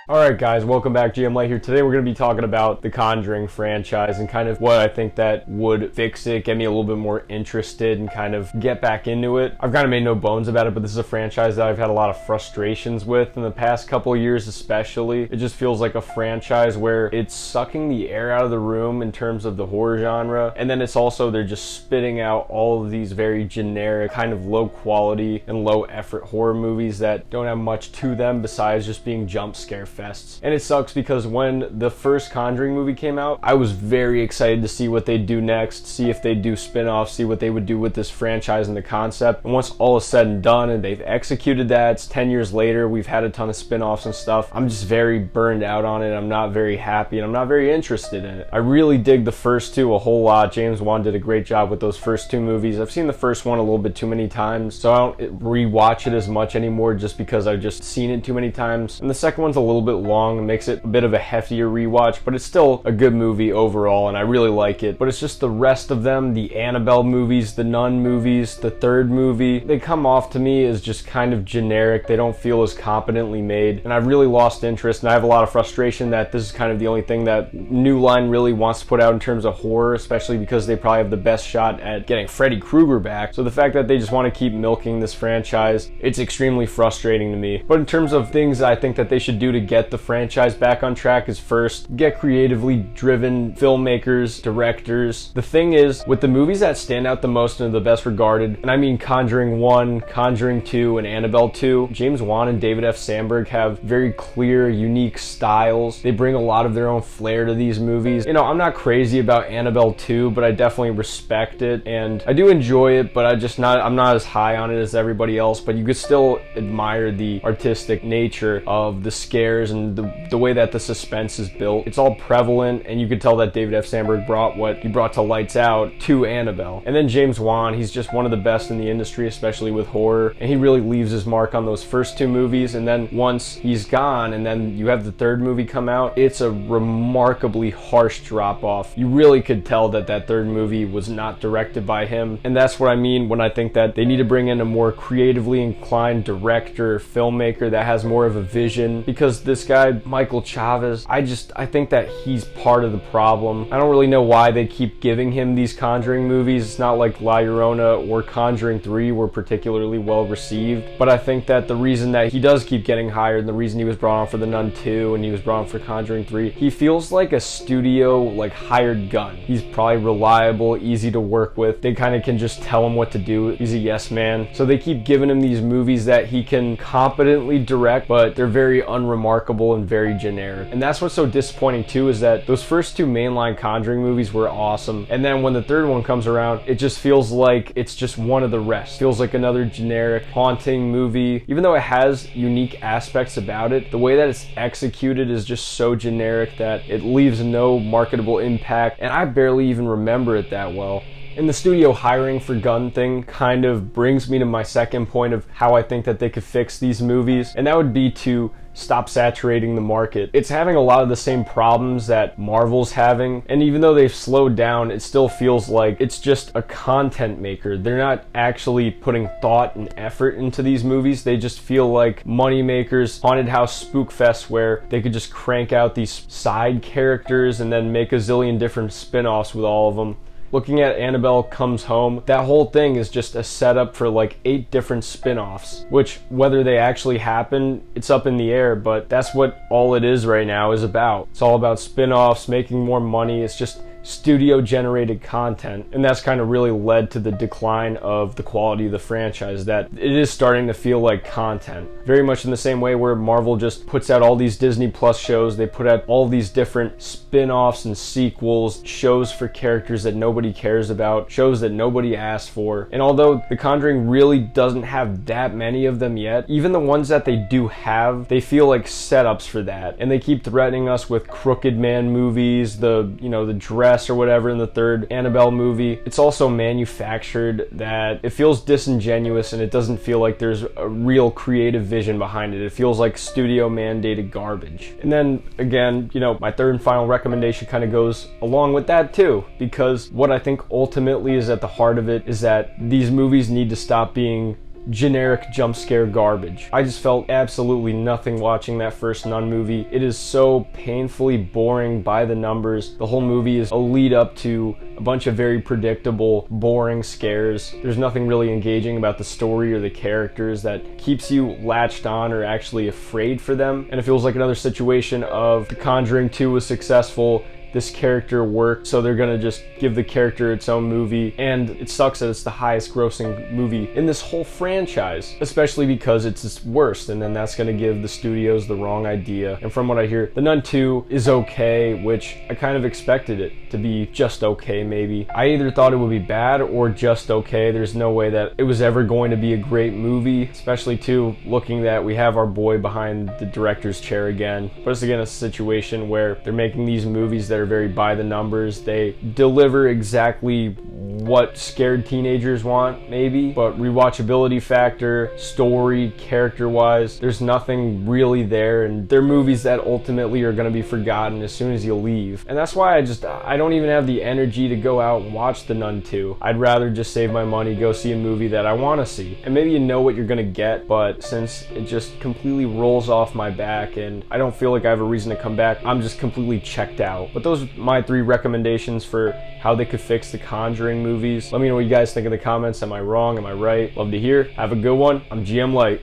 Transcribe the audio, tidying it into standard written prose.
Alright guys, welcome back. GM Light here. Today we're going to be talking about the Conjuring franchise and kind of what I think that would fix it, get me a little bit more interested and kind of get back into it. I've kind of made no bones about it, but this is a franchise that I've had a lot of frustrations with in the past couple of years especially. It just feels like a franchise where it's sucking the air out of the room in terms of the horror genre, and then it's also they're just spitting out all of these very generic, kind of low quality and low effort horror movies that don't have much to them besides just being jump scare fests. And it sucks because when the first Conjuring movie came out, I was very excited to see what they'd do next, see if they'd do spin-offs, see what they would do with this franchise and the concept. And once all is said and done and they've executed that, it's 10 years later, we've had a ton of spin-offs and stuff. I'm just very burned out on it. I'm not very happy and I'm not very interested in it. I really dig the first two a whole lot. James Wan did a great job with those first two movies. I've seen the first one a little bit too many times, so I don't rewatch it as much anymore just because I've just seen it too many times. And the second one's a little bit long, makes it a bit of a heftier rewatch, but it's still a good movie overall and I really like it. But it's just the rest of them, the Annabelle movies, the Nun movies, the third movie, they come off to me as just kind of generic. They don't feel as competently made, and I've really lost interest, and I have a lot of frustration that this is kind of the only thing that New Line really wants to put out in terms of horror, especially because they probably have the best shot at getting Freddy Krueger back. So the fact that they just want to keep milking this franchise, it's extremely frustrating to me. But in terms of things I think that they should do to get the franchise back on track is first, get creatively driven filmmakers, directors. The thing is, with the movies that stand out the most and are the best regarded, and I mean Conjuring 1, Conjuring 2, and Annabelle 2, James Wan and David F. Sandberg have very clear, unique styles. They bring a lot of their own flair to these movies. You know, I'm not crazy about Annabelle 2, but I definitely respect it, and I do enjoy it, but I'm not as high on it as everybody else, but you could still admire the artistic nature of the scares and the way that the suspense is built. It's all prevalent, and you could tell that David F. Sandberg brought what he brought to Lights Out to Annabelle. And then James Wan, he's just one of the best in the industry, especially with horror, and he really leaves his mark on those first two movies. And then once he's gone and then you have the third movie come out, it's a remarkably harsh drop off. You really could tell that that third movie was not directed by him, and that's what I mean when I think that they need to bring in a more creatively inclined director, filmmaker that has more of a vision, because this guy Michael Chavez, I think that he's part of the problem. I don't really know why they keep giving him these Conjuring movies. It's not like La Llorona or Conjuring 3 were particularly well received, but I think that the reason that he does keep getting hired and the reason he was brought on for The Nun 2 and he was brought on for Conjuring 3, he feels like a studio like hired gun. He's probably reliable, easy to work with. They kind of can just tell him what to do. He's a yes man. So they keep giving him these movies that he can competently direct, but they're very unremarkable and very generic. And that's what's so disappointing too, is that those first two mainline Conjuring movies were awesome, and then when the third one comes around, it just feels like it's just one of the rest. It feels like another generic haunting movie. Even though it has unique aspects about it, the way that it's executed is just so generic that it leaves no marketable impact, and I barely even remember it that well. And the studio hiring for gun thing kind of brings me to my second point of how I think that they could fix these movies, and that would be to stop saturating the market. It's having a lot of the same problems that Marvel's having, and even though they've slowed down, it still feels like it's just a content maker. They're not actually putting thought and effort into these movies. They just feel like money makers, haunted house spook fest where they could just crank out these side characters and then make a zillion different spin-offs with all of them. Looking at Annabelle Comes Home, that whole thing is just a setup for like 8 different spin-offs, which whether they actually happen, it's up in the air, but that's what all it is right now is about. It's all about spin-offs, making more money. It's just studio generated content, and that's kind of really led to the decline of the quality of the franchise, that it is starting to feel like content, very much in the same way where Marvel just puts out all these Disney Plus shows. They put out all these different spin-offs and sequels, shows for characters that nobody cares about, shows that nobody asked for. And although The Conjuring really doesn't have that many of them yet, even the ones that they do have, they feel like setups for that, and they keep threatening us with Crooked Man movies, the Dress or whatever in the third Annabelle movie. It's also manufactured that it feels disingenuous, and it doesn't feel like there's a real creative vision behind it. It feels like studio mandated garbage. And then again, my third and final recommendation kind of goes along with that too, because what I think ultimately is at the heart of it is that these movies need to stop being generic jump scare garbage. I just felt absolutely nothing watching that first Nun movie. It is so painfully boring by the numbers. The whole movie is a lead up to a bunch of very predictable, boring scares. There's nothing really engaging about the story or the characters that keeps you latched on or actually afraid for them. And it feels like another situation of The Conjuring 2 was successful, this character worked, so they're gonna just give the character its own movie. And it sucks that it's the highest grossing movie in this whole franchise, especially because it's its worst, and then that's gonna give the studios the wrong idea. And from what I hear, The Nun 2 is okay, which I kind of expected it to be just okay maybe. I either thought it would be bad or just okay. There's no way that it was ever going to be a great movie, especially too looking that we have our boy behind the director's chair again. But it's again a situation where they're making these movies that are very by the numbers. They deliver exactly what scared teenagers want, maybe, but rewatchability factor, story, character-wise, there's nothing really there, and they're movies that ultimately are going to be forgotten as soon as you leave. And that's why I don't even have the energy to go out and watch The Nun 2. I'd rather just save my money, go see a movie that I want to see. And maybe you know what you're going to get, but since it just completely rolls off my back and I don't feel like I have a reason to come back, I'm just completely checked out. But those are my 3 recommendations for how they could fix the Conjuring movies. Let me know what you guys think in the comments. Am I wrong? Am I right? Love to hear. Have a good one. I'm GM Light.